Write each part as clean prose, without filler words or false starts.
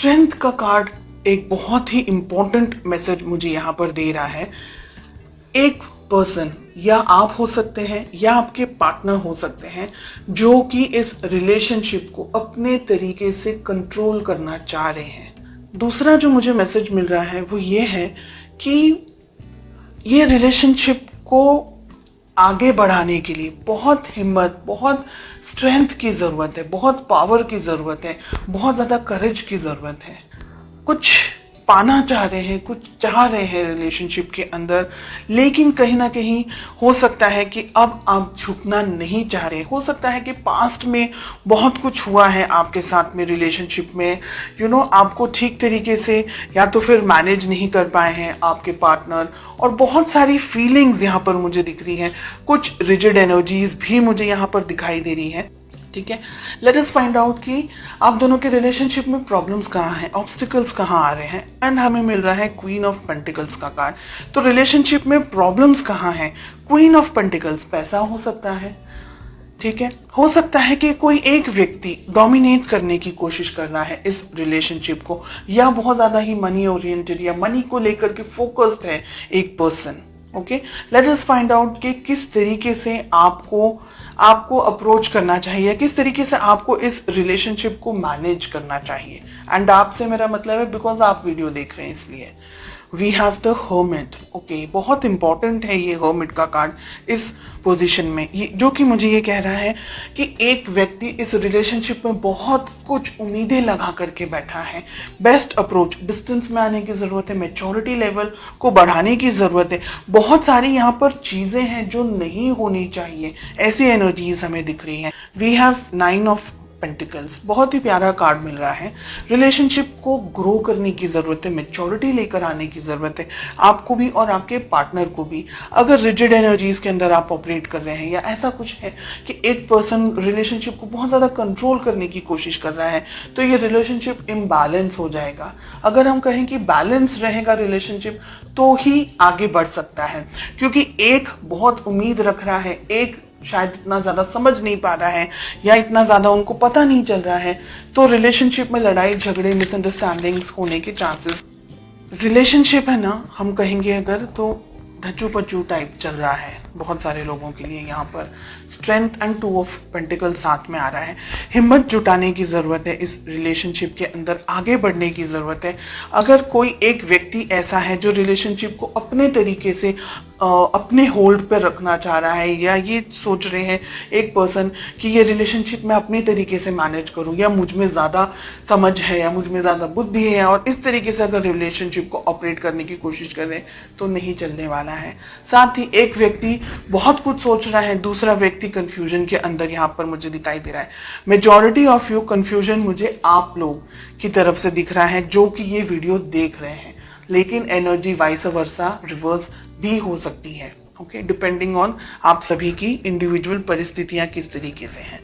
Strength का card एक बहुत ही इंपॉर्टेंट मैसेज मुझे यहाँ पर दे रहा है। एक पर्सन, या आप हो सकते हैं या आपके पार्टनर हो सकते हैं, जो कि इस रिलेशनशिप को अपने तरीके से कंट्रोल करना चाह रहे हैं। दूसरा जो मुझे मैसेज मिल रहा है वो ये है कि ये रिलेशनशिप को आगे बढ़ाने के लिए बहुत हिम्मत, बहुत स्ट्रेंथ की ज़रूरत है, बहुत पावर की ज़रूरत है, बहुत ज़्यादा करेज की ज़रूरत है। कुछ पाना चाह रहे हैं, कुछ चाह रहे हैं रिलेशनशिप के अंदर, लेकिन कहीं ना कहीं हो सकता है कि अब आप झुकना नहीं चाह रहे। हो सकता है कि पास्ट में बहुत कुछ हुआ है आपके साथ में रिलेशनशिप में, आपको ठीक तरीके से या तो फिर मैनेज नहीं कर पाए हैं आपके पार्टनर, और बहुत सारी फीलिंग्स यहाँ पर मुझे दिख रही हैं। कुछ रिजिड एनर्जीज भी मुझे यहाँ पर दिखाई दे रही है। ठीक है, लेट अस फाइंड आउट कि आप दोनों के रिलेशनशिप में प्रॉब्लम्स कहाँ हैं, ऑब्स्टिकल्स कहाँ आ रहे हैं। एंड हमें मिल रहा है क्वीन ऑफ पेंटिकल्स का कार्ड। तो रिलेशनशिप में प्रॉब्लम्स कहाँ हैं? क्वीन ऑफ पेंटिकल्स, पैसा हो सकता है। ठीक है, हो सकता है कि कोई एक व्यक्ति डोमिनेट करने की कोशिश कर रहा है इस रिलेशनशिप को, या बहुत ज्यादा ही मनी ओरिएंटेड या मनी को लेकर के फोकस्ड है एक person. Okay, let us find out कि किस तरीके से आपको अप्रोच करना चाहिए, किस तरीके से आपको इस रिलेशनशिप को मैनेज करना चाहिए। एंड आपसे मेरा मतलब है बिकॉज आप वीडियो देख रहे हैं इसलिए। We have the hermit. Okay, बहुत इंपॉर्टेंट है ये हर्मिट का कार्ड इस पोजीशन में, ये जो कि मुझे ये कह रहा है कि एक व्यक्ति इस रिलेशनशिप में बहुत कुछ उम्मीदें लगा करके बैठा है। बेस्ट अप्रोच, डिस्टेंस में आने की जरूरत है, मैच्योरिटी लेवल को बढ़ाने की जरूरत है। बहुत सारी यहाँ पर चीजें हैं जो नहीं होनी चाहिए, ऐसी एनर्जीज हमें दिख रही हैं। वी हैव 9 ऑफ पेंटिकल्स, बहुत ही प्यारा कार्ड मिल रहा है। रिलेशनशिप को ग्रो करने की जरूरत है, मैच्योरिटी लेकर आने की जरूरत है, आपको भी और आपके पार्टनर को भी। अगर रिजिड एनर्जीज के अंदर आप ऑपरेट कर रहे हैं, या ऐसा कुछ है कि एक पर्सन रिलेशनशिप को बहुत ज्यादा कंट्रोल करने की कोशिश कर रहा है, तो ये रिलेशनशिप इम्बैलेंस हो जाएगा। अगर हम कहें कि बैलेंस रहेगा रिलेशनशिप, तो ही आगे बढ़ सकता है। क्योंकि एक बहुत उम्मीद रख रहा है, एक शायद इतना ज्यादा समझ नहीं पा रहा है, या इतना ज्यादा उनको पता नहीं चल रहा है, तो रिलेशनशिप में लड़ाई झगड़े, मिसअंडरस्टैंडिंग्स होने के चांसेस। रिलेशनशिप है ना, हम कहेंगे अगर, तो धचू पचू टाइप चल रहा है बहुत सारे लोगों के लिए। यहाँ पर स्ट्रेंथ एंड 2 ऑफ पेंटिकल साथ में आ रहा है। हिम्मत जुटाने की जरूरत है, इस रिलेशनशिप के अंदर आगे बढ़ने की जरूरत है। अगर कोई एक व्यक्ति ऐसा है जो रिलेशनशिप को अपने तरीके से अपने होल्ड पर रखना चाह रहा है, या ये सोच रहे हैं एक पर्सन कि ये रिलेशनशिप मैं अपने तरीके से मैनेज करूं, या मुझ में ज्यादा समझ है, या मुझ में ज्यादा बुद्धि है, और इस तरीके से अगर रिलेशनशिप को ऑपरेट करने की कोशिश कर रहे हैं, तो नहीं चलने वाला है। साथ ही एक व्यक्ति बहुत कुछ सोच रहा है, दूसरा व्यक्ति कंफ्यूजन के अंदर यहाँ पर मुझे दिखाई दे रहा है। मेजॉरिटी ऑफ यू कंफ्यूजन मुझे आप लोग की तरफ से दिख रहा है जो कि ये वीडियो देख रहे हैं, लेकिन एनर्जी वाइस वर्सा रिवर्स भी हो सकती है। ओके, डिपेंडिंग ऑन आप सभी की इंडिविजुअल परिस्थितियां किस तरीके से हैं।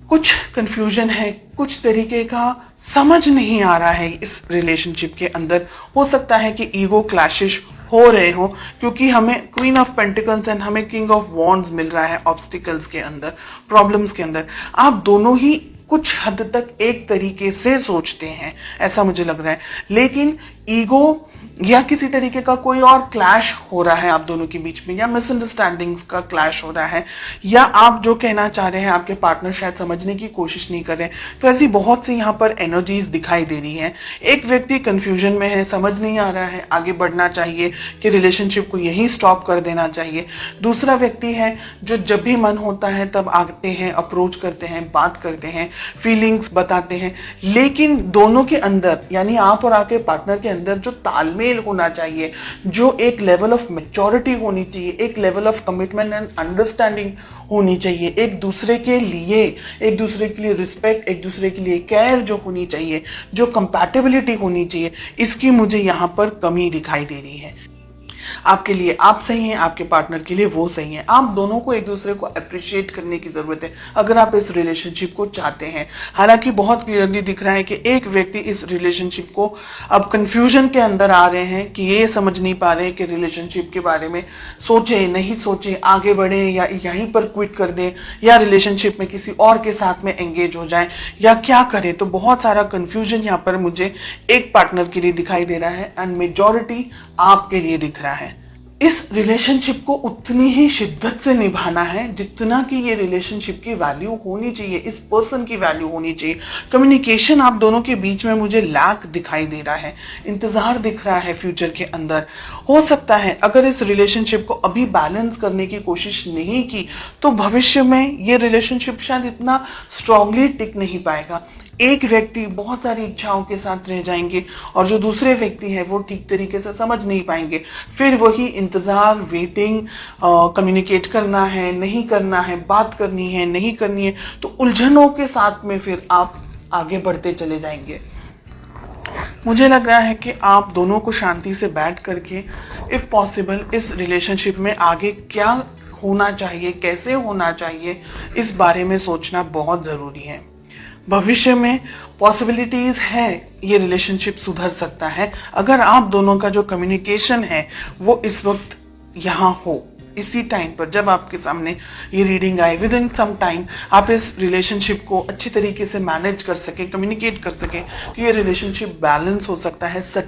कुछ कंफ्यूजन है, कुछ तरीके का समझ नहीं आ रहा है इस रिलेशनशिप के अंदर। हो सकता है कि ईगो क्लैशेस हो रहे हो, क्योंकि हमें क्वीन ऑफ पेंटिकल्स एंड हमें किंग ऑफ वॉन्ड्स मिल रहा है ऑब्स्टिकल्स के अंदर, प्रॉब्लम्स के अंदर। आप दोनों ही कुछ हद तक एक तरीके से सोचते हैं, ऐसा मुझे लग रहा है, लेकिन ईगो या किसी तरीके का कोई और क्लैश हो रहा है आप दोनों के बीच में, या मिसअंडरस्टैंडिंग्स का क्लैश हो रहा है, या आप जो कहना चाह रहे हैं आपके पार्टनर शायद समझने की कोशिश नहीं कर रहे। तो ऐसी बहुत सी यहाँ पर एनर्जीज दिखाई दे रही हैं। एक व्यक्ति कंफ्यूजन में है, समझ नहीं आ रहा है आगे बढ़ना चाहिए कि रिलेशनशिप को यहीं स्टॉप कर देना चाहिए। दूसरा व्यक्ति है जो जब भी मन होता है तब आते हैं, अप्रोच करते हैं, बात करते हैं, फीलिंग्स बताते हैं, लेकिन दोनों के अंदर, यानी आप और आपके पार्टनर के अंदर जो तालमेल होना चाहिए, जो एक लेवल ऑफ मैच्योरिटी होनी चाहिए, एक level of commitment and understanding होनी चाहिए, एक दूसरे के लिए रिस्पेक्ट, एक दूसरे के लिए केयर जो होनी चाहिए, जो कंपैटिबिलिटी होनी चाहिए, इसकी मुझे यहाँ पर कमी दिखाई दे रही है। आपके लिए आप सही हैं, आपके पार्टनर के लिए वो सही है। आप दोनों को एक दूसरे को अप्रिशिएट करने की जरूरत है अगर आप इस रिलेशनशिप को चाहते हैं। हालांकि बहुत क्लियरली दिख रहा है कि एक व्यक्ति इस रिलेशनशिप को अब कंफ्यूजन के अंदर आ रहे हैं कि ये समझ नहीं पा रहे कि रिलेशनशिप के बारे में सोचे नहीं सोचे, आगे बढ़े या यहीं पर क्विट कर दें या रिलेशनशिप में किसी और के साथ में एंगेज हो जाए या क्या करें। तो बहुत सारा कंफ्यूजन यहाँ पर मुझे एक पार्टनर के लिए दिखाई दे रहा है एंड मेजॉरिटी आपके लिए दिख रहा है। इस रिलेशनशिप को उतनी ही शिद्दत से निभाना है जितना कि ये रिलेशनशिप की वैल्यू होनी चाहिए, इस पर्सन की वैल्यू होनी चाहिए। कम्युनिकेशन आप दोनों के बीच में मुझे लैक दिखाई दे रहा है, इंतजार दिख रहा है फ्यूचर के अंदर। हो सकता है अगर इस रिलेशनशिप को अभी बैलेंस करने की कोशिश नहीं की तो भविष्य में ये रिलेशनशिप शायद इतना स्ट्रांगली टिक नहीं पाएगा। एक व्यक्ति बहुत सारी इच्छाओं के साथ रह जाएंगे और जो दूसरे व्यक्ति है वो ठीक तरीके से समझ नहीं पाएंगे। फिर वही इंतजार, वेटिंग, कम्युनिकेट करना है नहीं करना है, बात करनी है नहीं करनी है, तो उलझनों के साथ में फिर आप आगे बढ़ते चले जाएंगे। मुझे लग रहा है कि आप दोनों को शांति से बैठ करके इफ पॉसिबल इस रिलेशनशिप में आगे क्या होना चाहिए, कैसे होना चाहिए, इस बारे में सोचना बहुत जरूरी है। भविष्य में पॉसिबिलिटीज है ये रिलेशनशिप सुधर सकता है अगर आप दोनों का जो कम्युनिकेशन है वो इस वक्त यहाँ हो। इसी टाइम पर जब आपके सामने ये रीडिंग आए, विद इन सम टाइम आप इस रिलेशनशिप को अच्छी तरीके से मैनेज कर सके, कम्युनिकेट कर सके, तो ये रिलेशनशिप बैलेंस हो सकता है, सेटल